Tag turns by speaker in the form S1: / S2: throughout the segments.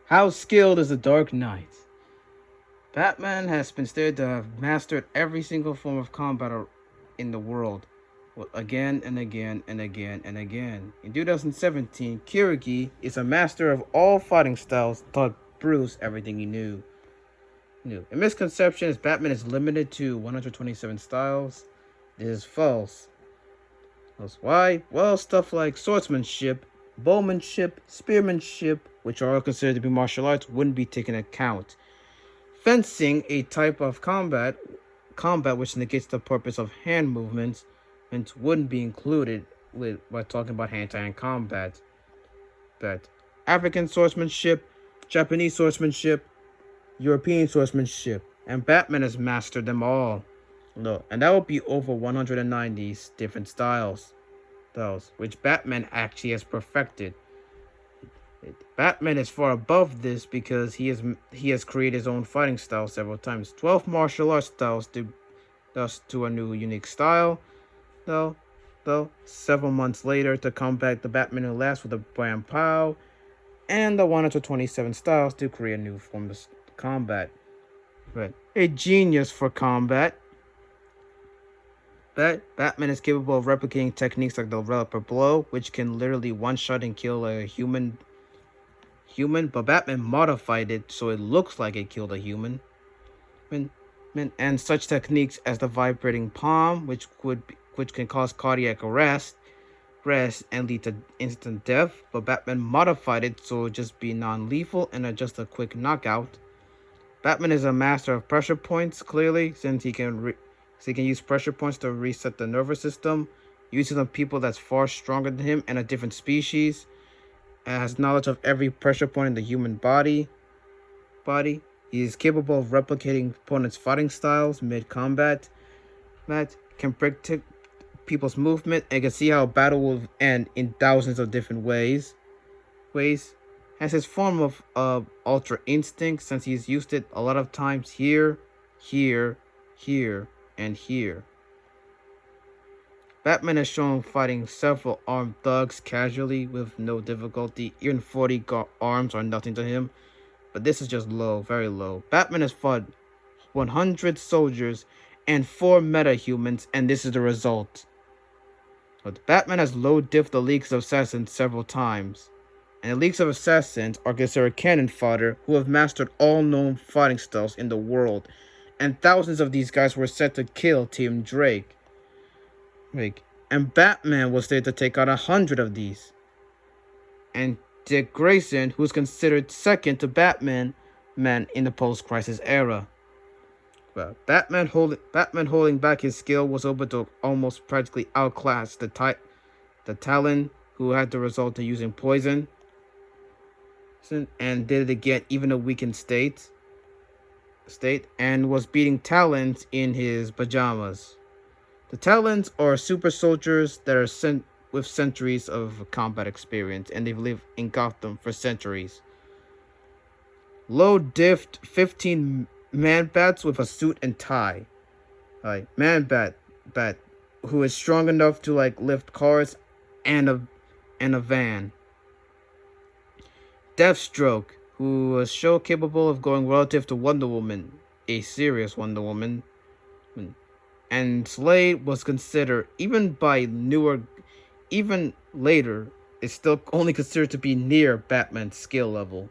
S1: How skilled is the Dark Knight? Batman has been stated to have mastered every single form of combat in the world, again and again and again and again. In 2017, Kirigi is a master of all fighting styles, taught Bruce everything he knew. A misconception is Batman is limited to 127 styles. This is false. Why? Well, stuff like swordsmanship, bowmanship, spearmanship, which are all considered to be martial arts, wouldn't be taken into account. Fencing, a type of combat which negates the purpose of hand movements, and wouldn't be included by talking about hand-to-hand combat. But African swordsmanship, Japanese swordsmanship, European swordsmanship, and Batman has mastered them all. No, and that would be over 190 different styles, those which Batman actually has perfected. Batman is far above this because he has created his own fighting style several times. 12 martial arts styles thus to a new unique style, though several months later to come back the Batman who laughs with a Bam Pow, and the 127 styles to create a new form of combat. But a genius for combat. Batman is capable of replicating techniques like the Reaper Blow, which can literally one-shot and kill a human, but Batman modified it so it looks like it killed a human. And such techniques as the vibrating palm, which can cause cardiac arrest and lead to instant death, but Batman modified it so it just be non-lethal and just a quick knockout. Batman is a master of pressure points, clearly, since he can use pressure points to reset the nervous system, using on people that's far stronger than him and a different species, and has knowledge of every pressure point in the human body. He is capable of replicating opponents' fighting styles mid-combat. Matt can predict people's movement and can see how a battle will end in thousands of different ways. Has his form of Ultra Instinct, since he's used it a lot of times here, and here. Batman has shown fighting several armed thugs casually with no difficulty. Even 40 arms are nothing to him. But this is just low, very low. Batman has fought 100 soldiers and 4 metahumans, and this is the result. But Batman has low-diffed the Leagues of Assassins several times. And the Leagues of Assassins are considered cannon fodder who have mastered all known fighting styles in the world. And thousands of these guys were set to kill Team Drake. And Batman was there to take out 100 of these. And Dick Grayson, who's considered second to Batman in the post-crisis era. Well, Batman holding back his skill was able to almost practically outclass the Talon, who had the result of using poison, and did it again even a weakened state, and was beating Talons in his pajamas. The Talons are super soldiers that are sent with centuries of combat experience, and they've lived in Gotham for centuries. Low-diffed 15 Man-Bats with a suit and tie. Man-Bat, who is strong enough to lift cars and a van. Deathstroke, who was so capable of going relative to Wonder Woman, a serious Wonder Woman. And Slade was considered, even later, is still only considered to be near Batman's skill level.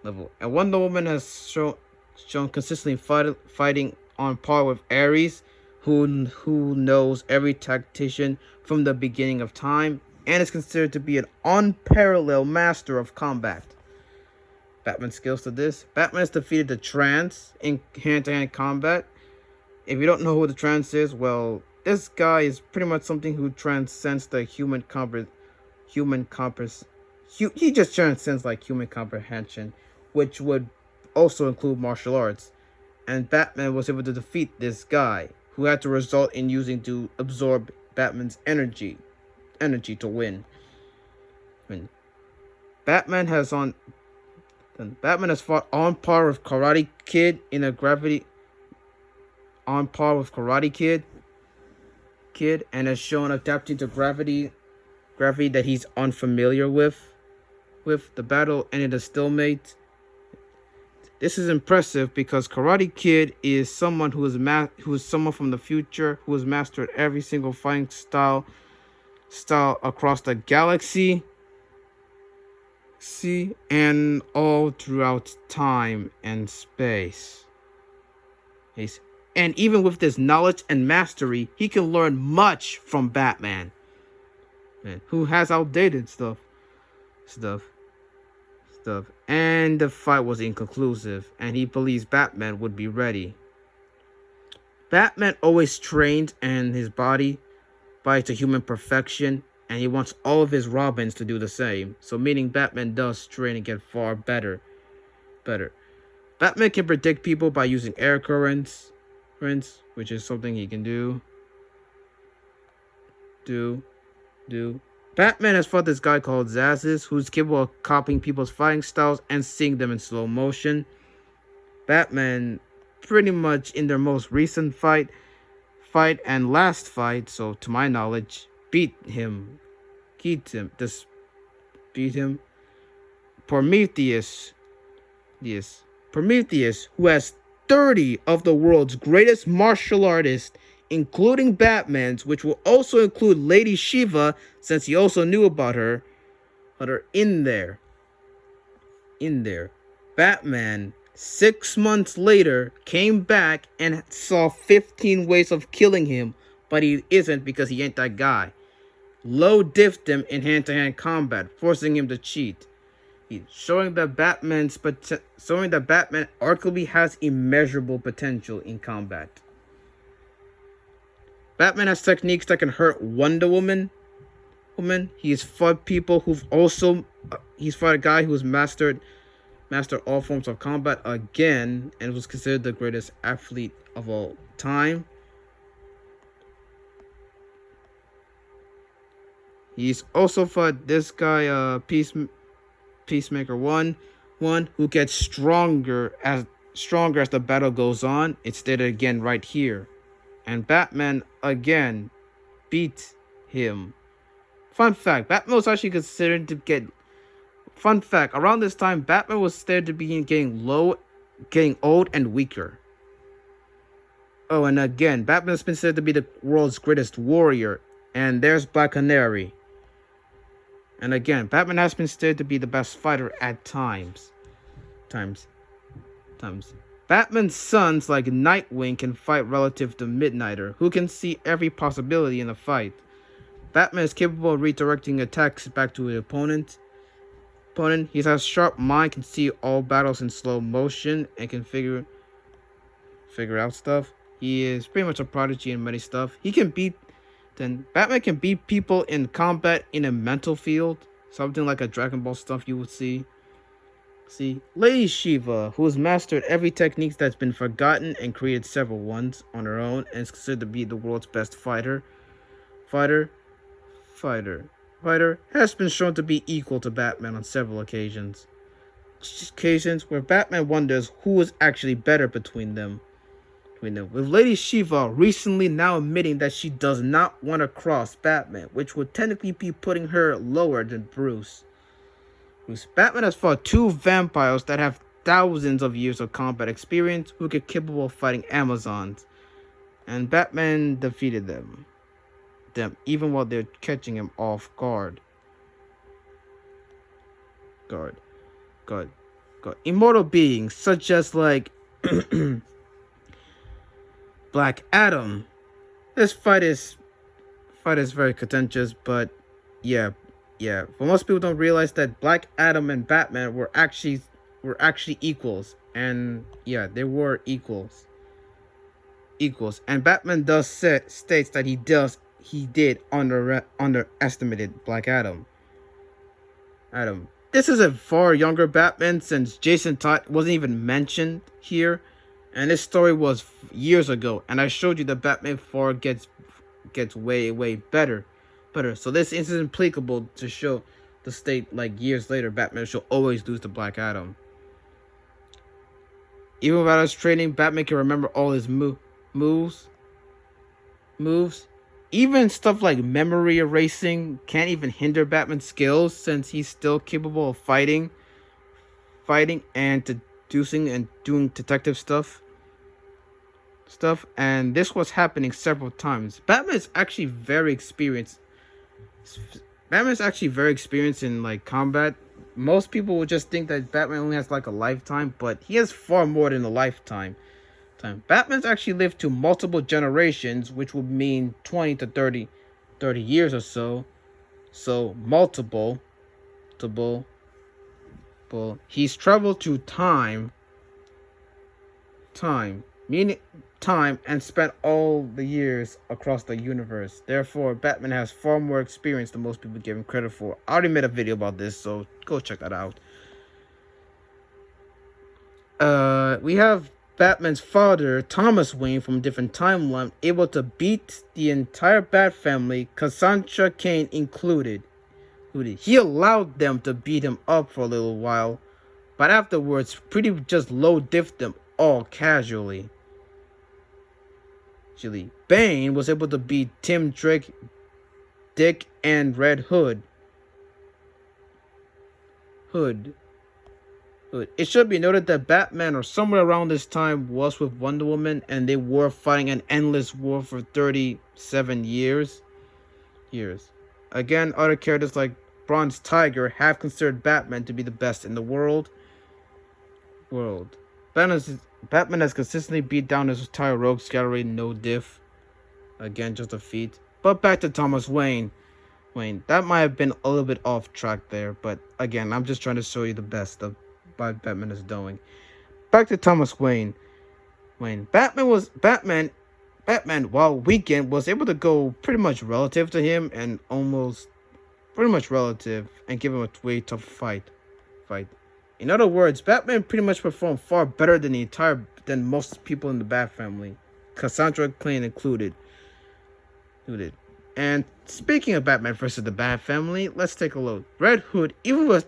S1: And Wonder Woman has shown consistently fighting on par with Ares, who knows every tactician from the beginning of time, and is considered to be an unparalleled master of combat. Batman's skills to this: Batman has defeated the Trance in hand-to-hand combat. If you don't know who the Trance is, well, this guy is pretty much something who transcends the he just transcends human comprehension, which would also include martial arts. And Batman was able to defeat this guy, who had to result in using to absorb Batman's energy to win. Batman has fought on par with Karate Kid and has shown adapting to gravity that he's unfamiliar with. The battle ended a stalemate, This is impressive because Karate Kid is someone who is someone from the future who has mastered every single fighting style across the galaxy, and all throughout time and space. And even with this knowledge and mastery, he can learn much from Batman, who has outdated stuff. And the fight was inconclusive, and he believes Batman would be ready. Batman always trained and his body to human perfection, and he wants all of his Robins to do the same. So meaning Batman does train and get far better. Batman can predict people by using air currents, which is something he can do. Batman has fought this guy called Zazes, who's capable of copying people's fighting styles and seeing them in slow motion. Batman, pretty much in their most recent fight and last fight, so to my knowledge, beat him. Prometheus, who has 30 of the world's greatest martial artists, including Batman's, which will also include Lady Shiva, since he also knew about her in there. Batman, 6 months later, came back and saw 15 ways of killing him, but he isn't because he ain't that guy. Low diffed him in hand-to-hand combat, forcing him to cheat. Showing that Batman arguably has immeasurable potential in combat. Batman has techniques that can hurt Wonder Woman. He's fought people he's fought a guy who's mastered all forms of combat again, and was considered the greatest athlete of all time. He's also fought this guy, Peacemaker 1, who gets stronger as the battle goes on. It's stated again right here. And Batman again beat him. Fun fact, Batman was actually considered to get... Fun fact, around this time, Batman was stated to be getting old and weaker. Oh, and again, Batman has been said to be the world's greatest warrior. And there's Black Canary. And again, Batman has been stated to be the best fighter at times. Batman's sons, like Nightwing, can fight relative to Midnighter, who can see every possibility in a fight. Batman is capable of redirecting attacks back to his opponent. He has a sharp mind, can see all battles in slow motion, and can figure out stuff. He is pretty much a prodigy in many stuff. Batman can beat people in combat in a mental field, something like a Dragon Ball stuff you would see. Lady Shiva, who has mastered every technique that's been forgotten and created several ones on her own, and is considered to be the world's best fighter, has been shown to be equal to Batman on several occasions where Batman wonders who is actually better between them. With Lady Shiva recently now admitting that she does not want to cross Batman, which would technically be putting her lower than Bruce. Batman has fought 2 vampires that have thousands of years of combat experience who are capable of fighting Amazons, and Batman defeated them even while they're catching him off guard. Immortal beings such as like Black Adam. This fight is very contentious, but yeah. For most people don't realize that Black Adam and Batman were actually equals, and yeah, they were equals. And Batman states that he did underestimated Black Adam. This is a far younger Batman, since Jason Todd wasn't even mentioned here. And this story was years ago, and I showed you that Batman 4 gets way better. So this isn't applicable to show the state like years later Batman should always lose to Black Adam. Even without his training, Batman can remember all his moves. Even stuff like memory erasing can't even hinder Batman's skills, since he's still capable of fighting and to producing and doing detective stuff, and this was happening several times. Batman is actually very experienced. Batman's actually very experienced in like combat. Most people would just think that Batman only has like a lifetime, but he has far more than a lifetime. Batman's actually lived to multiple generations, which would mean 20 to 30 years or so. So multiple. He's traveled through time, meaning time, and spent all the years across the universe. Therefore, Batman has far more experience than most people give him credit for. I already made a video about this, so go check that out. We have Batman's father, Thomas Wayne, from a different timeline, able to beat the entire Bat family, Cassandra Cain included. He allowed them to beat him up for a little while, but afterwards pretty just low-diffed them all casually. Bane was able to beat Tim Drake, Dick, and Red Hood. It should be noted that Batman, or somewhere around this time, was with Wonder Woman, and they were fighting an endless war for 37 years. Again, other characters like Bronze Tiger have considered Batman to be the best in the world. Batman has consistently beat down his entire rogues gallery, no diff. Again, just a feat. But back to Thomas Wayne. That might have been a little bit off track there, but again, I'm just trying to show you the best of what Batman is doing. Back to Thomas Wayne. Batman, while weakened, was able to go pretty much relative to him and almost pretty much relative and give him a way tough fight. In other words, Batman pretty much performed far better than most people in the Bat family, Cassandra Cain included. And speaking of Batman versus the Bat family, let's take a look. Red Hood, even with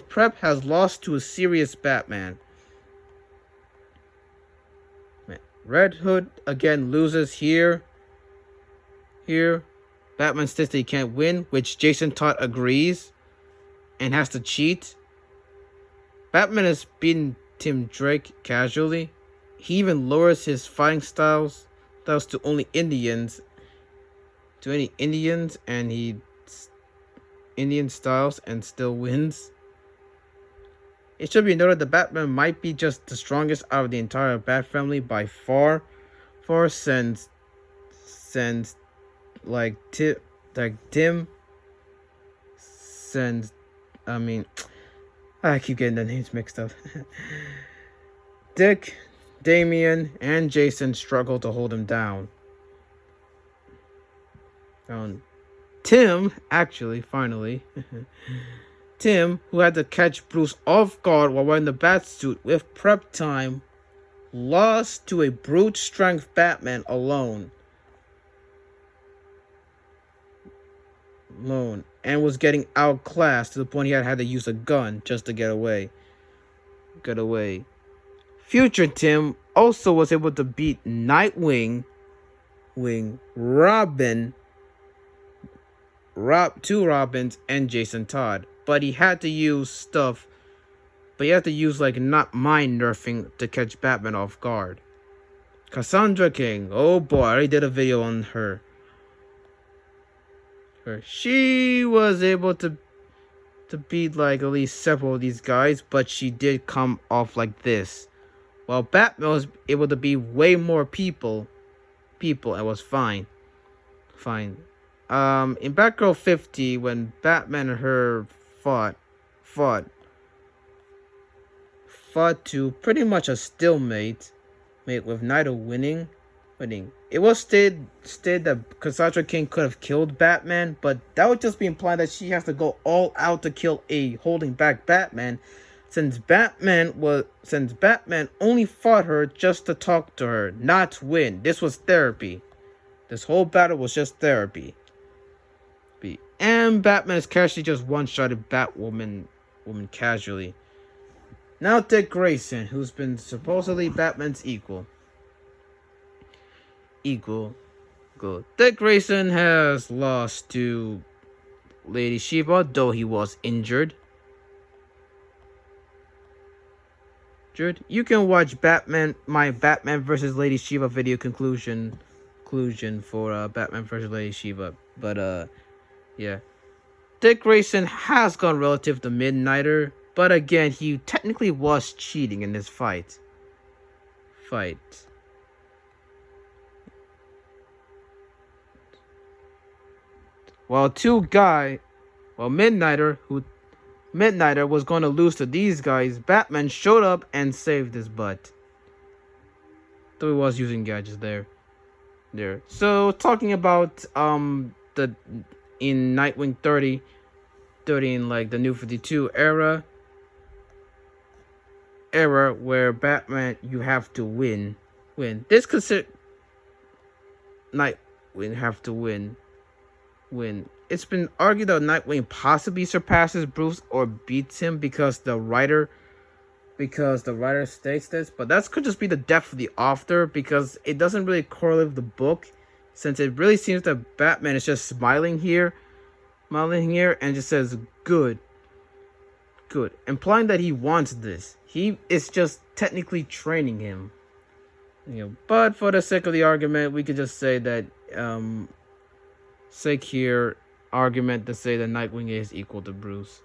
S1: prep, has lost to a serious Batman. Red Hood again loses here. Batman states that he can't win, which Jason Todd agrees and has to cheat. Batman has beaten Tim Drake casually. He even lowers his fighting styles to only Indians. And he Indian styles and still wins. It should be noted that Batman might be just the strongest out of the entire Bat family by far since I keep getting the names mixed up. Dick, Damian, and Jason struggle to hold him down. Tim, finally, Tim, who had to catch Bruce off guard while wearing the Batsuit with prep time, lost to a brute strength Batman alone, and was getting outclassed to the point he had to use a gun just to get away. Future Tim also was able to beat Nightwing, Robin, two Robins, and Jason Todd. But he had to use like not mind nerfing to catch Batman off guard. Cassandra Cain, oh boy, I already did a video on her. She was able to beat like at least several of these guys, but she did come off like this. While Batman was able to beat way more people, it was fine. In Batgirl 50, when Batman and her fought to pretty much a stalemate, with neither winning. It was stated that Cassandra Cain could have killed Batman, but that would just be implying that she has to go all out to kill a holding back Batman, since Batman only fought her just to talk to her, not to win. This was therapy. This whole battle was just therapy. And Batman is casually just one-shotted Batwoman casually. Now Dick Grayson, who's been supposedly Batman's equal. Dick Grayson has lost to Lady Shiva, though he was injured. You can watch my Batman versus Lady Shiva video conclusion for Batman versus Lady Shiva. But yeah. Dick Grayson has gone relative to Midnighter, but again, he technically was cheating in this fight. While Midnighter was going to lose to these guys, Batman showed up and saved his butt. Though he was using gadgets there. So talking about the in Nightwing 30 in like the New 52 era where Batman you have to win. This consider Nightwing have to win. It's been argued that Nightwing possibly surpasses Bruce or beats him because the writer states this, but that could just be the depth of the author, because it doesn't really correlate with the book, since it really seems that Batman is just smiling here and just says good, implying that he wants this. He is just technically training him, but for the sake of the argument, we could just say that argument to say that Nightwing is equal to Bruce.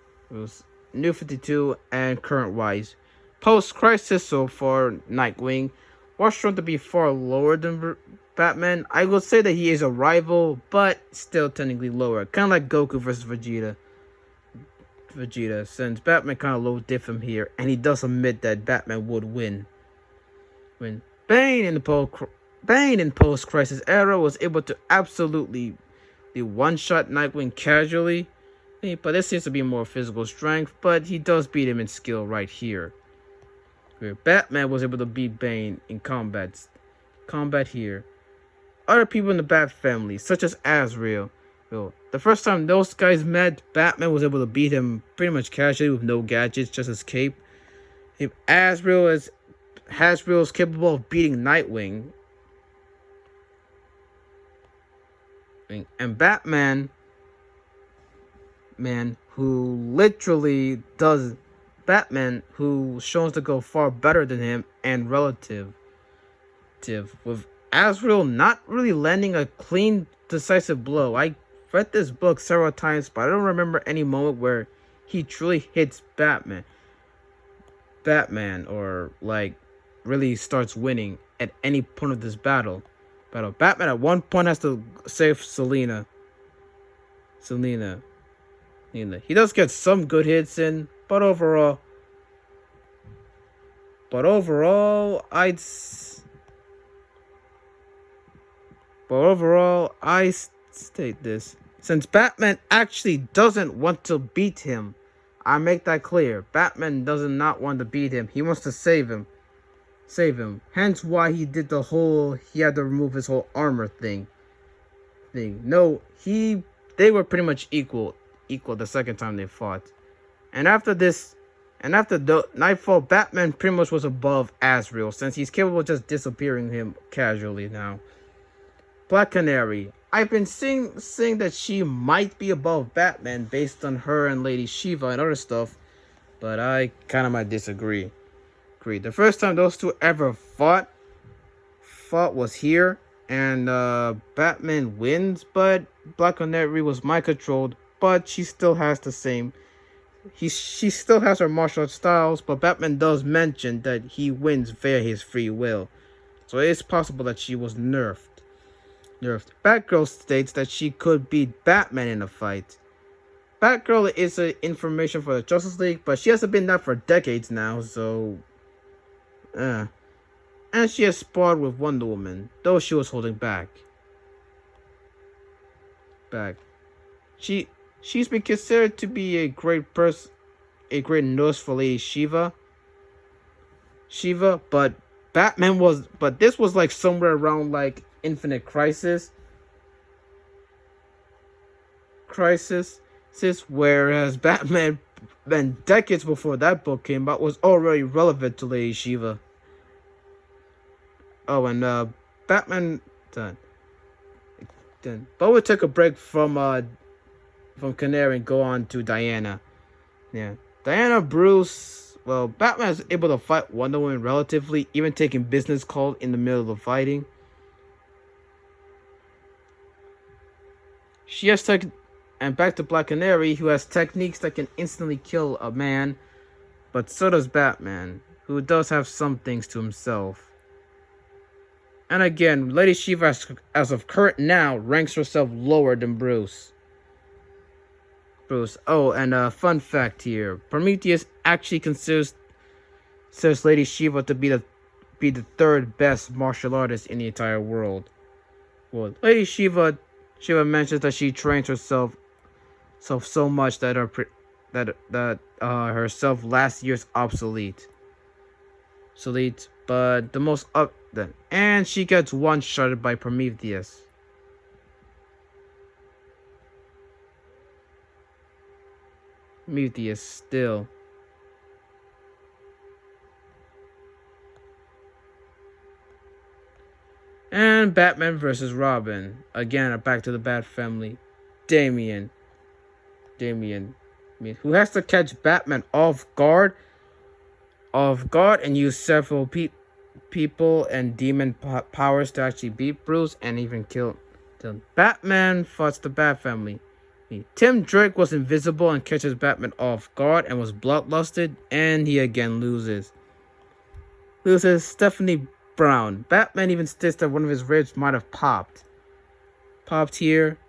S1: New 52 and current wise. Post-Crisis, so for Nightwing, was shown to be far lower than Batman. I would say that he is a rival, but still technically lower. Kind of like Goku versus Vegeta, since Batman kind of low diff him here, and he does admit that Batman would win. Bane in post-Crisis era was able to absolutely one-shot Nightwing casually, but this seems to be more physical strength, but he does beat him in skill right here. Batman was able to beat Bane in combat here. Other people in the Bat family, such as Azrael, the first time those guys met, Batman was able to beat him pretty much casually with no gadgets, just his cape. If Azrael is capable of beating Nightwing, and Batman, who shows to go far better than him and relative, with Azrael not really landing a clean, decisive blow. I read this book several times, but I don't remember any moment where he truly hits Batman, or like really starts winning at any point of this battle. Batman at one point has to save Selina. He does get some good hits in, but overall, I state this. Since Batman actually doesn't want to beat him, I make that clear. Batman does not want to beat him. He wants to save him. Hence why he did he had to remove his whole armor thing. No, they were pretty much equal the second time they fought. And after the Nightfall, Batman pretty much was above Azrael, since he's capable of just disappearing him casually now. Black Canary. I've been seeing that she might be above Batman based on her and Lady Shiva and other stuff, but I kind of might disagree. The first time those two ever fought was here, and Batman wins, but Black Canary was mind controlled, but she still has the same. She still has her martial arts styles, but Batman does mention that he wins via his free will, so it is possible that she was nerfed. Batgirl states that she could beat Batman in a fight. Batgirl is information for the Justice League, but she hasn't been that for decades now, so and she has sparred with Wonder Woman, though she was holding back. She's been considered to be a great nurse for Lady Shiva, but this was like somewhere around like Infinite Crisis, whereas Batman, decades before that book came out, was already relevant to Lady Shiva. Oh, and Batman done. But we'll take a break from Canary and go on to Diana. Yeah, Diana, Bruce, well, Batman is able to fight Wonder Woman relatively, even taking business calls in the middle of the fighting. She has tech, and back to Black Canary, who has techniques that can instantly kill a man, but so does Batman, who does have some things to himself. And again, Lady Shiva, as of current now, ranks herself lower than Bruce. Oh, and a fun fact here: Prometheus actually considers Lady Shiva to be the third best martial artist in the entire world. Well, Lady Shiva mentions that she trains herself so much that her self last year's obsolete. But the most up then, and she gets one-shotted by Prometheus. Still. And Batman versus Robin. Again, back to the Bat family. Damian, who has to catch Batman off guard and use several people and demon powers to actually beat Bruce and even kill them. Batman fights the Bat family. Tim Drake was invisible and catches Batman off guard and was bloodlusted, and he again loses. Stephanie Brown. Batman even states that one of his ribs might have popped. Here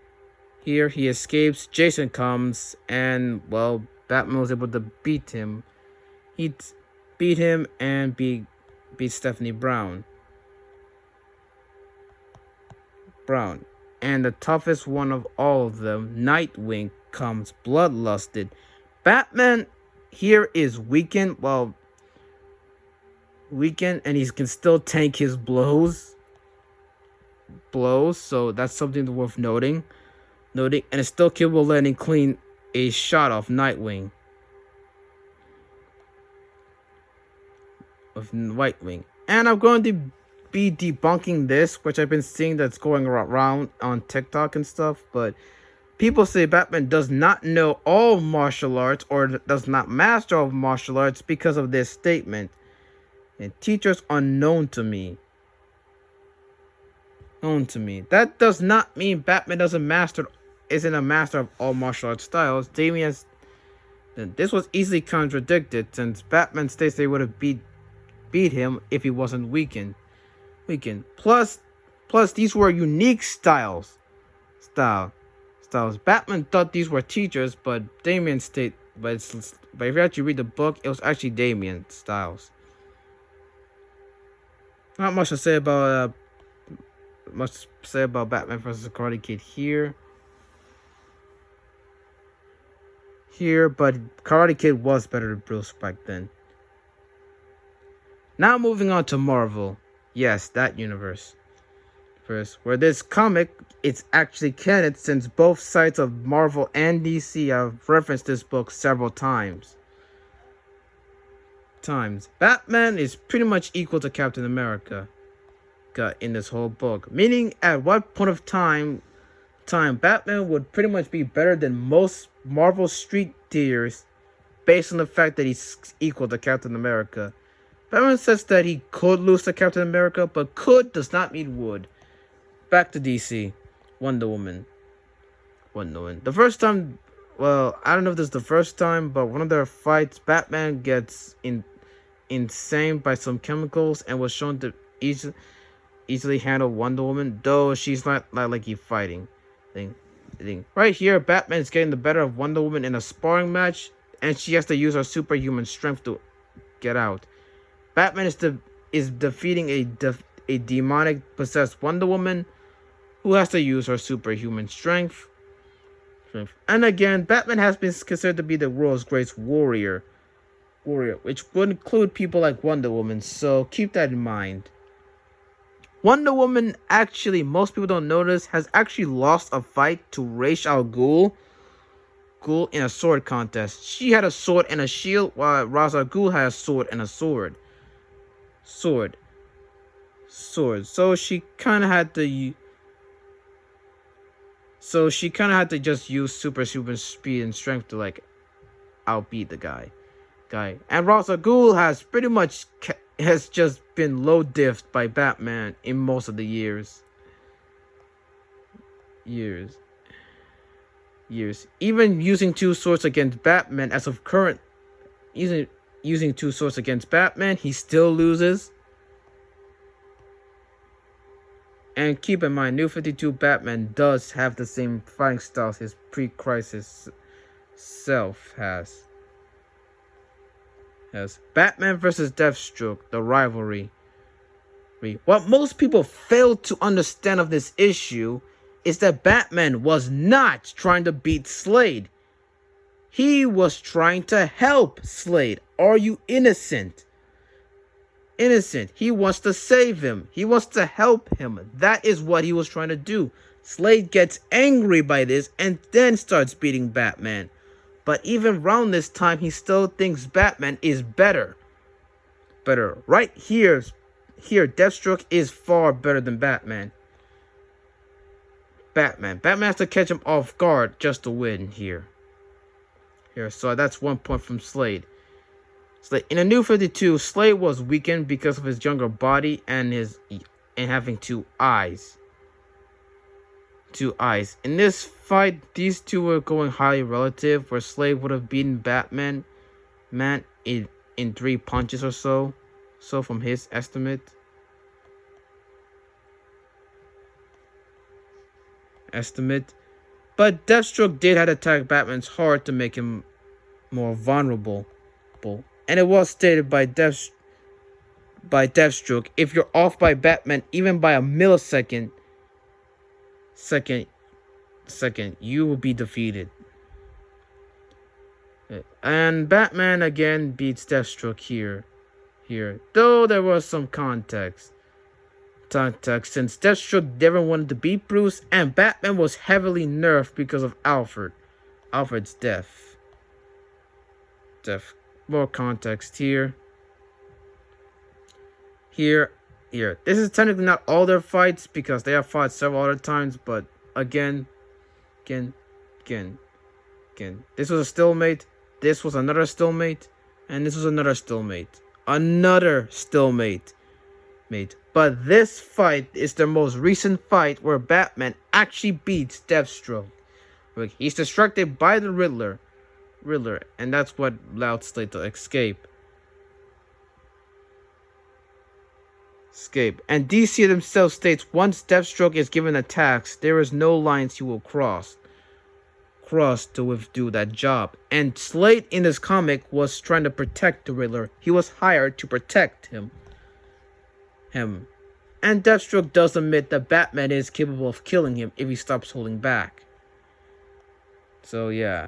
S1: he escapes. Jason comes, and well, Batman was able to beat him. He beat him and beat Stephanie Brown. And the toughest one of all of them, Nightwing, comes bloodlusted. Batman here is weakened, and he can still tank his blows, so that's something worth noting, and it's still capable of letting clean a shot off Nightwing. And I'm going to be debunking this, which I've been seeing that's going around on TikTok and stuff, but people say Batman does not know all martial arts or does not master all martial arts because of this statement. And teachers unknown to me. That does not mean Batman isn't a master of all martial arts styles. This was easily contradicted since Batman states they would have beat him if he wasn't weakened. Plus these were unique styles. Batman thought these were teachers, but if you actually read the book, it was actually Damian's styles. Not much to say about Batman vs. Karate Kid here, but Karate Kid was better than Bruce back then. Now moving on to Marvel. Yes, that universe. First, where this comic, it's actually canon since both sides of Marvel and DC have referenced this book several times. Batman is pretty much equal to Captain America in this whole book, meaning at what point of time Batman would pretty much be better than most Marvel street tiers based on the fact that he's equal to Captain America. Batman says that he could lose to Captain America, but could does not mean would. Back to DC. Wonder Woman. The first time, well, I don't know if this is the first time, but one of their fights, Batman gets insane by some chemicals and was shown to easily handle Wonder Woman, though she's not like you fighting thing. Right here, Batman is getting the better of Wonder Woman in a sparring match, and she has to use her superhuman strength to get out. Batman is defeating a demonic possessed Wonder Woman, who has to use her superhuman strength. And again, Batman has been considered to be the world's greatest warrior, which would include people like Wonder Woman, so keep that in mind. Wonder Woman, actually, most people don't notice, has actually lost a fight to Ra's al Ghul in a sword contest. She had a sword and a shield, while Ra's al Ghul had a sword and a sword. So she kind of had to just use super speed and strength to outbeat the guy. guy. And Ra's al Ghul has pretty much has just been low diffed by Batman in most of the years. Even using two swords against Batman as of current, using two swords against Batman, he still loses. And keep in mind, New 52 Batman does have the same fighting styles his pre-crisis self has. Batman versus Deathstroke, the rivalry. What most people fail to understand of this issue is that Batman was not trying to beat Slade. He was trying to help Slade. Are you innocent? Innocent. He wants to save him. He wants to help him. That is what he was trying to do. Slade gets angry by this and then starts beating Batman. But even around this time, he still thinks Batman is better. Right here, Deathstroke is far better than Batman. Batman has to catch him off guard just to win here. So that's 1 point from Slade. In the New 52, Slade was weakened because of his younger body and having two eyes. In this fight, these two were going highly relative, where Slade would have beaten Batman in 3 punches or so. So from his estimate. But Deathstroke did have to attack Batman's heart to make him more vulnerable. And it was stated by Deathstroke, if you're off by Batman even by a millisecond, you will be defeated. And Batman again beats Deathstroke here. Though there was some context since Deathstroke never wanted to beat Bruce, and Batman was heavily nerfed because of Alfred's death. More context here. This is technically not all their fights because they have fought several other times, but again. This was a stalemate. This was another stalemate, and this was another stalemate. But this fight is the most recent fight where Batman actually beats Deathstroke. He's distracted by the Riddler, and that's what allowed Slade to escape. And DC themselves states once Deathstroke is given attacks, there is no lines he will cross to do that job. And Slade in this comic was trying to protect the Riddler. He was hired to protect him. And Deathstroke does admit that Batman is capable of killing him if he stops holding back. So yeah.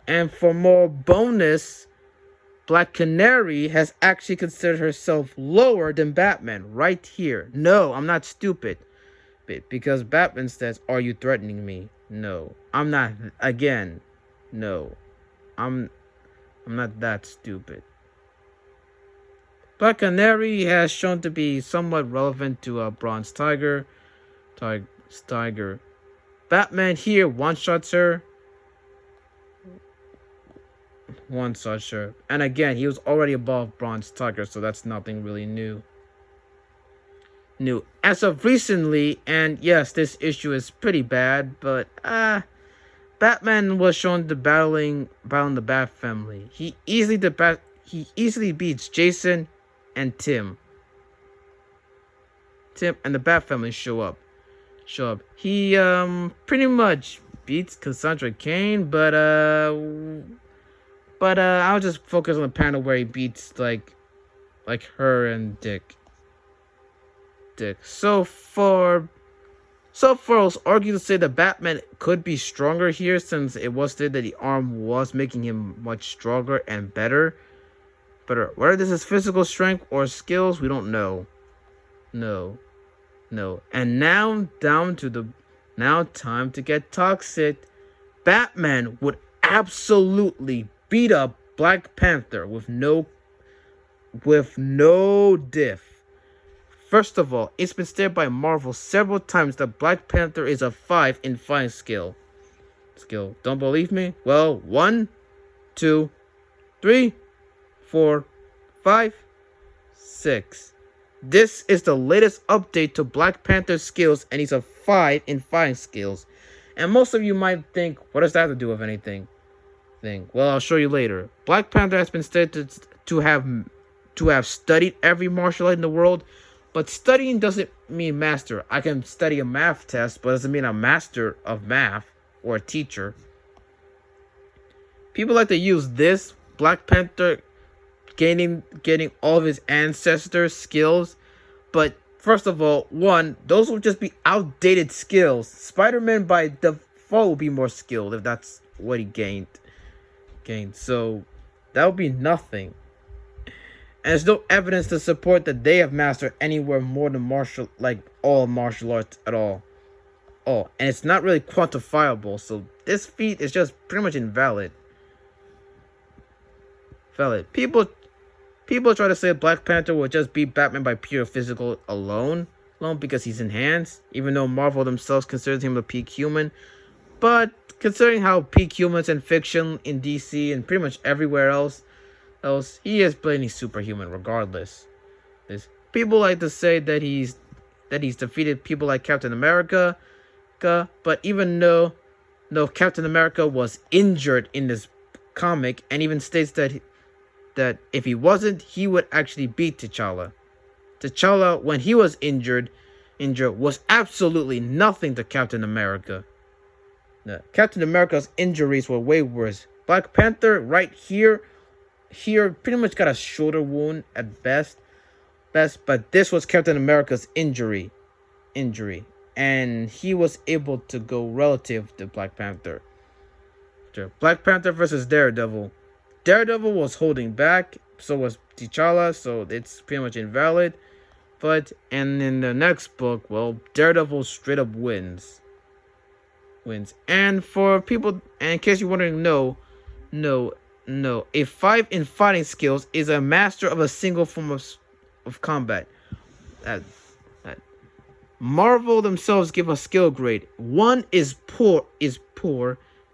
S1: And for more bonus, Black Canary has actually considered herself lower than Batman right here. No, I'm not stupid. Because Batman says, "Are you threatening me?" No, I'm not. Again, no, I'm not that stupid. Black Canary has shown to be somewhat relevant to Bronze Tiger. Batman here one-shots her. And again, he was already above Bronze Tiger, so that's nothing really new. As of recently, and yes, this issue is pretty bad, but Batman was shown to battling the Bat family. He easily beats Jason and Tim. And the Bat family show up. He pretty much beats Cassandra Cain, but I'll just focus on the panel where he beats like her and Dick. So far, it's argued to say that Batman could be stronger here, since it was said that the arm was making him much stronger and better. But whether this is physical strength or skills, we don't know. No. And now time to get toxic. Batman would absolutely beat up Black Panther with no diff. First of all, it's been stated by Marvel several times that Black Panther is a 5 in fighting skill. Don't believe me? Well, 1, 2, 3, 4, 5, 6. This is the latest update to Black Panther's skills, and he's a 5 in fighting skills. And most of you might think, what does that have to do with anything? Well, I'll show you later. Black Panther has been stated to have studied every martial art in the world, but studying doesn't mean master. I can study a math test, but it doesn't mean I'm master of math or a teacher. People like to use this Black Panther getting all of his ancestors' skills, but first of all, one, those will just be outdated skills. Spider-Man by default will be more skilled if that's what he gained. So that would be nothing. And there's no evidence to support that they have mastered anywhere more than all martial arts at all. And it's not really quantifiable, so this feat is just pretty much invalid. People try to say Black Panther will just beat Batman by pure physical alone because he's enhanced, even though Marvel themselves considers him a peak human. But considering how peak humans in fiction in DC and pretty much everywhere else, he is plainly superhuman regardless. People like to say that he's defeated people like Captain America, but even though Captain America was injured in this comic, and even states that if he wasn't, he would actually beat T'Challa. T'Challa, when he was injured was absolutely nothing to Captain America. Captain America's injuries were way worse. Black Panther right here pretty much got a shoulder wound at best, but this was Captain America's injury, and he was able to go relative to Black Panther. Black Panther versus Daredevil. Daredevil was holding back, so was T'Challa, so it's pretty much invalid. And in the next book, well, Daredevil straight up wins. And for people, and in case you're wondering, no, a 5 in fighting skills is a master of a single form of combat. Marvel themselves give a skill grade. 1 is poor.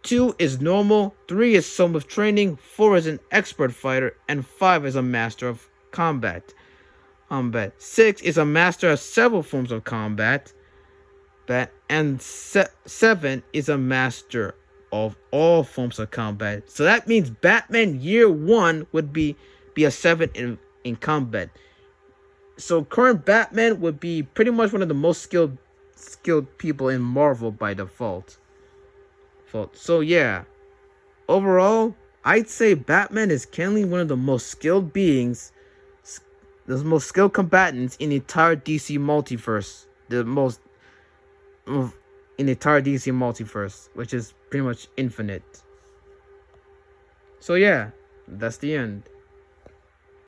S1: 2 is normal, 3 is some with training, 4 is an expert fighter, and 5 is a master of combat. 6 is a master of several forms of combat, and 7 is a master of all forms of combat. So that means Batman Year 1 would be a 7 in combat. So current Batman would be pretty much one of the most skilled people in Marvel by default. So yeah, overall, I'd say Batman is currently one of the most skilled beings, the most skilled combatants in the entire DC multiverse. In the entire DC multiverse, which is pretty much infinite. So yeah, that's the end.